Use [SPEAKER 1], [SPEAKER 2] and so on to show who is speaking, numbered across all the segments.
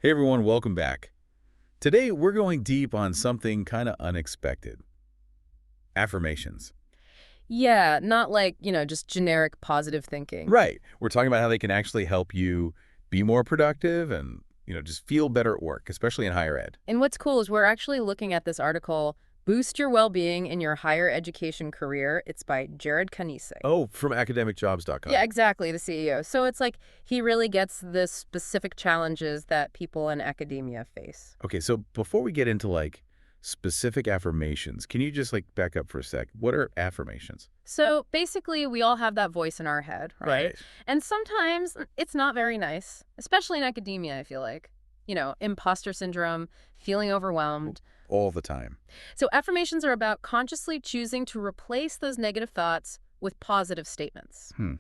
[SPEAKER 1] Hey everyone, welcome back. Today we're going deep on something kind of unexpected. Affirmations.
[SPEAKER 2] Yeah, not like, just generic positive thinking.
[SPEAKER 1] Right. We're talking about how they can actually help you be more productive and, just feel better at work, especially in higher ed.
[SPEAKER 2] And what's cool is we're actually looking at this article, Boost Your Well-Being in Your Higher Education Career. It's by Jared Canise.
[SPEAKER 1] Oh, from
[SPEAKER 2] Yeah,
[SPEAKER 1] academicjobs.com.
[SPEAKER 2] exactly, the CEO. So it's like he really gets the specific challenges that people in academia face.
[SPEAKER 1] Okay, so before we get into specific affirmations, can you just back up for a sec? What are affirmations?
[SPEAKER 2] So basically, we all have that voice in our head, right?
[SPEAKER 1] Right.
[SPEAKER 2] And sometimes it's not very nice, especially in academia, I feel like. Imposter syndrome, feeling overwhelmed.
[SPEAKER 1] All the time.
[SPEAKER 2] So affirmations are about consciously choosing to replace those negative thoughts with positive statements.
[SPEAKER 1] Hmm.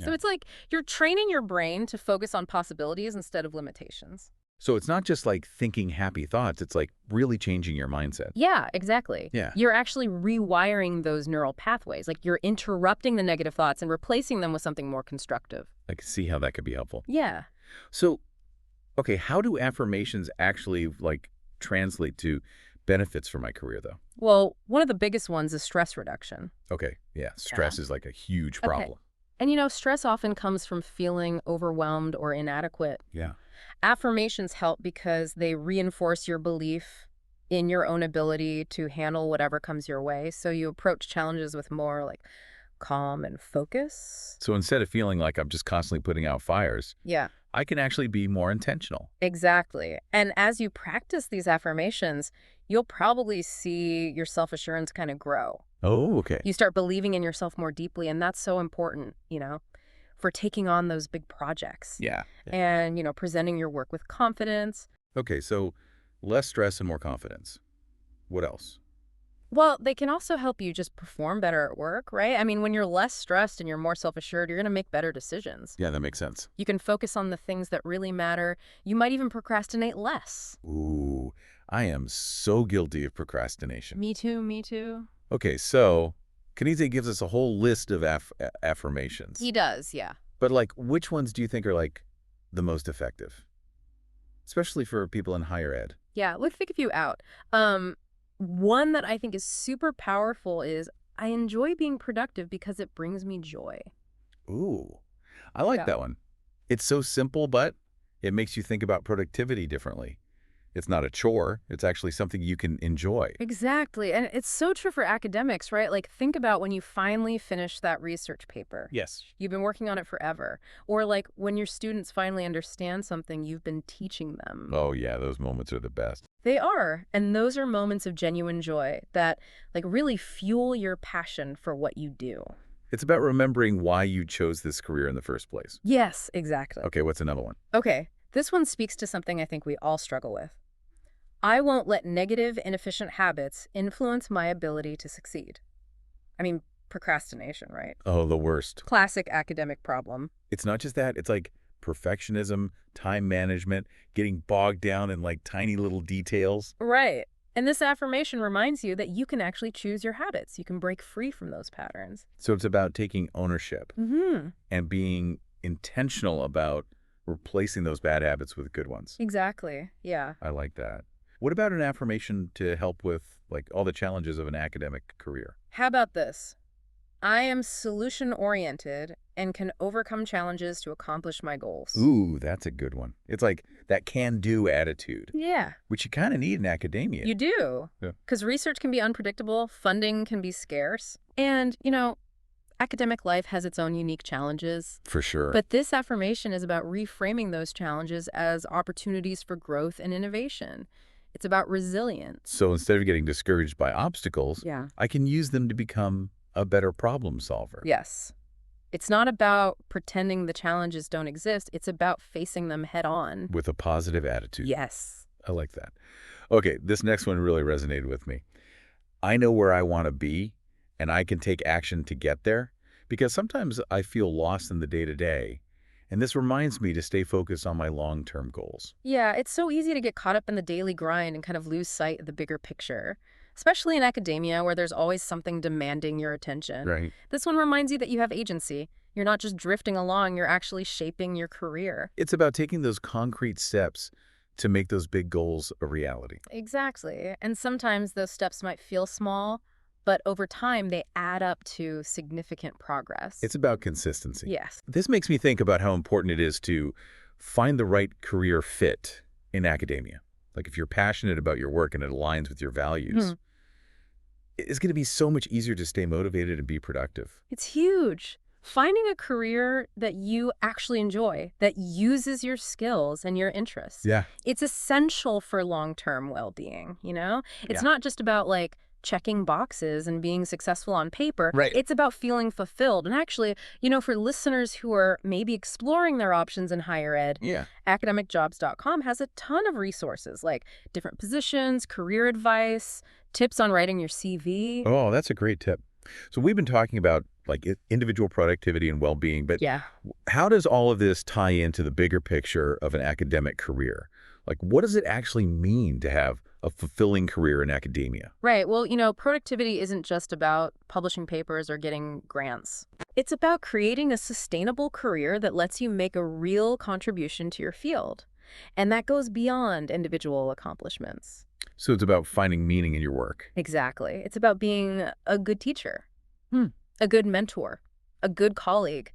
[SPEAKER 2] So
[SPEAKER 1] Yeah.
[SPEAKER 2] it's like you're training your brain to focus on possibilities instead of limitations.
[SPEAKER 1] So it's not just like thinking happy thoughts, it's like really changing your mindset.
[SPEAKER 2] Yeah, exactly.
[SPEAKER 1] Yeah.
[SPEAKER 2] You're actually rewiring those neural pathways. Like you're interrupting the negative thoughts and replacing them with something more constructive.
[SPEAKER 1] I can see how that could be helpful.
[SPEAKER 2] Yeah.
[SPEAKER 1] So, okay, how do affirmations actually translate to benefits for my career though?
[SPEAKER 2] Well, one of the biggest ones is stress reduction.
[SPEAKER 1] Okay, yeah, stress is like a huge
[SPEAKER 2] Okay.
[SPEAKER 1] problem.
[SPEAKER 2] And stress often comes from feeling overwhelmed or inadequate.
[SPEAKER 1] Yeah.
[SPEAKER 2] Affirmations help because they reinforce your belief in your own ability to handle whatever comes your way. So you approach challenges with more like calm and focus.
[SPEAKER 1] So instead of feeling like I'm just constantly putting out fires,
[SPEAKER 2] Yeah,
[SPEAKER 1] I can actually be more intentional.
[SPEAKER 2] exactly. And as you practice these affirmations, you'll probably see your self-assurance kind of grow.
[SPEAKER 1] Oh, okay.
[SPEAKER 2] You start believing in yourself more deeply, and that's so important, for taking on those big projects
[SPEAKER 1] Yeah.
[SPEAKER 2] and, presenting your work with confidence.
[SPEAKER 1] Okay, so less stress and more confidence. What else?
[SPEAKER 2] Well, they can also help you just perform better at work, right? I mean, when you're less stressed and you're more self-assured, you're going to make better decisions.
[SPEAKER 1] Yeah, that makes sense.
[SPEAKER 2] You can focus on the things that really matter. You might even procrastinate less.
[SPEAKER 1] Ooh, I am so guilty of procrastination.
[SPEAKER 2] Me too, me too.
[SPEAKER 1] Okay, so Knize gives us a whole list of affirmations.
[SPEAKER 2] He does, yeah.
[SPEAKER 1] But which ones do you think are the most effective? Especially for people in higher ed.
[SPEAKER 2] Yeah, let's pick a few out. One that I think is super powerful is I enjoy being productive because it brings me joy.
[SPEAKER 1] Ooh, I like
[SPEAKER 2] Yeah.
[SPEAKER 1] that one. It's so simple, but it makes you think about productivity differently. It's not a chore. It's actually something you can enjoy.
[SPEAKER 2] Exactly. And it's so true for academics, right? Like, think about when you finally finish that research paper.
[SPEAKER 1] Yes.
[SPEAKER 2] You've been working on it forever. Or like when your students finally understand something you've been teaching them.
[SPEAKER 1] Oh, yeah, those moments are the best.
[SPEAKER 2] They are. And those are moments of genuine joy that really fuel your passion for what you do.
[SPEAKER 1] It's about remembering why you chose this career in the first place.
[SPEAKER 2] Yes, exactly.
[SPEAKER 1] Okay, what's another one?
[SPEAKER 2] Okay, this one speaks to something I think we all struggle with. I won't let negative, inefficient habits influence my ability to succeed. I mean, procrastination, right?
[SPEAKER 1] Oh, the worst.
[SPEAKER 2] Classic academic problem.
[SPEAKER 1] It's not just that. It's perfectionism, time management, getting bogged down in tiny little details.
[SPEAKER 2] Right. And this affirmation reminds you that you can actually choose your habits. You can break free from those patterns.
[SPEAKER 1] So it's about taking ownership
[SPEAKER 2] Mm-hmm.
[SPEAKER 1] and being intentional about replacing those bad habits with good ones.
[SPEAKER 2] Exactly. Yeah.
[SPEAKER 1] I like that. What about an affirmation to help with all the challenges of an academic career?
[SPEAKER 2] How about this? I am solution-oriented and can overcome challenges to accomplish my goals.
[SPEAKER 1] Ooh, that's a good one. It's that can-do attitude,
[SPEAKER 2] Yeah,
[SPEAKER 1] which you kind of need in academia.
[SPEAKER 2] you do.
[SPEAKER 1] Yeah.
[SPEAKER 2] Because research can be unpredictable, funding can be scarce, and, academic life has its own unique challenges.
[SPEAKER 1] For sure.
[SPEAKER 2] But this affirmation is about reframing those challenges as opportunities for growth and innovation. It's about resilience.
[SPEAKER 1] So instead of getting discouraged by obstacles,
[SPEAKER 2] Yeah.
[SPEAKER 1] I can use them to become a better problem solver.
[SPEAKER 2] Yes. It's not about pretending the challenges don't exist. It's about facing them head on.
[SPEAKER 1] With a positive attitude.
[SPEAKER 2] Yes.
[SPEAKER 1] I like that. Okay, this next one really resonated with me. I know where I want to be, and I can take action to get there, because sometimes I feel lost in the day-to-day, and this reminds me to stay focused on my long-term goals.
[SPEAKER 2] Yeah, it's so easy to get caught up in the daily grind and kind of lose sight of the bigger picture, especially in academia where there's always something demanding your attention.
[SPEAKER 1] Right.
[SPEAKER 2] This one reminds you that you have agency. You're not just drifting along, you're actually shaping your career.
[SPEAKER 1] It's about taking those concrete steps to make those big goals a reality.
[SPEAKER 2] Exactly. And sometimes those steps might feel small, but over time they add up to significant progress.
[SPEAKER 1] It's about consistency.
[SPEAKER 2] Yes.
[SPEAKER 1] This makes me think about how important it is to find the right career fit in academia. Like if you're passionate about your work and it aligns with your values, it's going to be so much easier to stay motivated and be productive.
[SPEAKER 2] It's huge. Finding a career that you actually enjoy, that uses your skills and your interests,
[SPEAKER 1] Yeah.
[SPEAKER 2] it's essential for long-term well-being, you know? It's
[SPEAKER 1] Yeah.
[SPEAKER 2] not just about like checking boxes and being successful on paper.
[SPEAKER 1] Right.
[SPEAKER 2] It's about feeling fulfilled. And actually, for listeners who are maybe exploring their options in higher ed,
[SPEAKER 1] Yeah.
[SPEAKER 2] academicjobs.com has a ton of resources like different positions, career advice, tips on writing your CV.
[SPEAKER 1] Oh, that's a great tip. So we've been talking about like individual productivity and well-being, but
[SPEAKER 2] Yeah.
[SPEAKER 1] how does all of this tie into the bigger picture of an academic career? Like, what does it actually mean to have a fulfilling career in academia?
[SPEAKER 2] Right. Well, productivity isn't just about publishing papers or getting grants. It's about creating a sustainable career that lets you make a real contribution to your field. And that goes beyond individual accomplishments.
[SPEAKER 1] So it's about finding meaning in your work.
[SPEAKER 2] Exactly. It's about being a good teacher, a good mentor, a good colleague.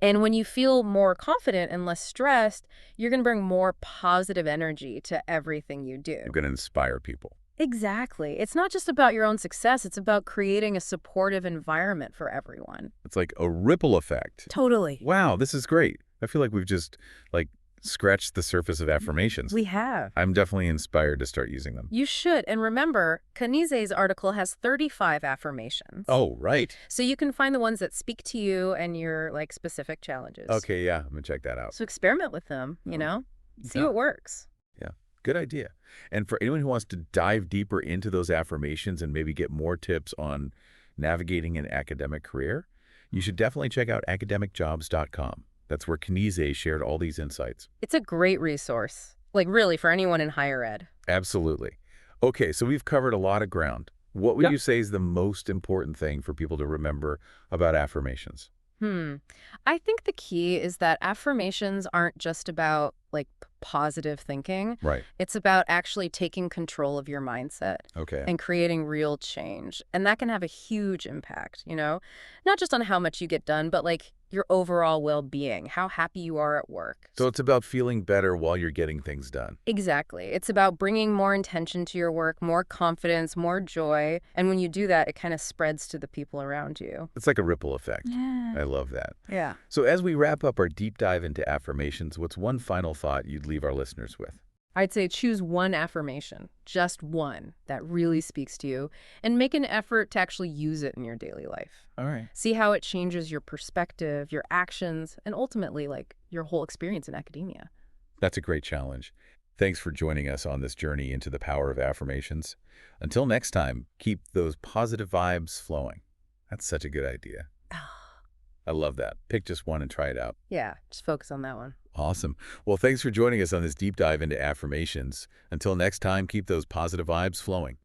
[SPEAKER 2] And when you feel more confident and less stressed, you're going to bring more positive energy to everything you do.
[SPEAKER 1] You're going to inspire people.
[SPEAKER 2] Exactly. It's not just about your own success. It's about creating a supportive environment for everyone.
[SPEAKER 1] It's like a ripple effect.
[SPEAKER 2] Totally.
[SPEAKER 1] Wow, this is great. I feel like we've just like scratched the surface of affirmations.
[SPEAKER 2] We have.
[SPEAKER 1] I'm definitely inspired to start using them.
[SPEAKER 2] You should. And remember, Kanize's article has 35 affirmations.
[SPEAKER 1] Oh, right.
[SPEAKER 2] So you can find the ones that speak to you and your specific challenges.
[SPEAKER 1] Okay, yeah, I'm going to check that out.
[SPEAKER 2] So experiment with them, see
[SPEAKER 1] Yeah.
[SPEAKER 2] what works.
[SPEAKER 1] Yeah, good idea. And for anyone who wants to dive deeper into those affirmations and maybe get more tips on navigating an academic career, you should definitely check out academicjobs.com. That's where Kanize shared all these insights.
[SPEAKER 2] It's a great resource, really for anyone in higher ed.
[SPEAKER 1] Absolutely. Okay, so we've covered a lot of ground. What would
[SPEAKER 2] Yeah.
[SPEAKER 1] you say is the most important thing for people to remember about affirmations?
[SPEAKER 2] I think the key is that affirmations aren't just about positive thinking.
[SPEAKER 1] Right.
[SPEAKER 2] It's about actually taking control of your mindset
[SPEAKER 1] Okay.
[SPEAKER 2] and creating real change. And that can have a huge impact, not just on how much you get done, but your overall well-being, how happy you are at work.
[SPEAKER 1] So it's about feeling better while you're getting things done.
[SPEAKER 2] Exactly. It's about bringing more intention to your work, more confidence, more joy. And when you do that, it kind of spreads to the people around you.
[SPEAKER 1] It's like a ripple effect.
[SPEAKER 2] Yeah.
[SPEAKER 1] I love that.
[SPEAKER 2] Yeah.
[SPEAKER 1] So as we wrap up our deep dive into affirmations, what's one final thought you'd leave our listeners with?
[SPEAKER 2] I'd say choose one affirmation, just one, that really speaks to you, and make an effort to actually use it in your daily life.
[SPEAKER 1] All right.
[SPEAKER 2] See how it changes your perspective, your actions, and ultimately, your whole experience in academia.
[SPEAKER 1] That's a great challenge. Thanks for joining us on this journey into the power of affirmations. Until next time, keep those positive vibes flowing. That's such a good idea. I love that. Pick just one and try it out.
[SPEAKER 2] Yeah, just focus on that one.
[SPEAKER 1] Awesome. Well, thanks for joining us on this deep dive into affirmations. Until next time, keep those positive vibes flowing.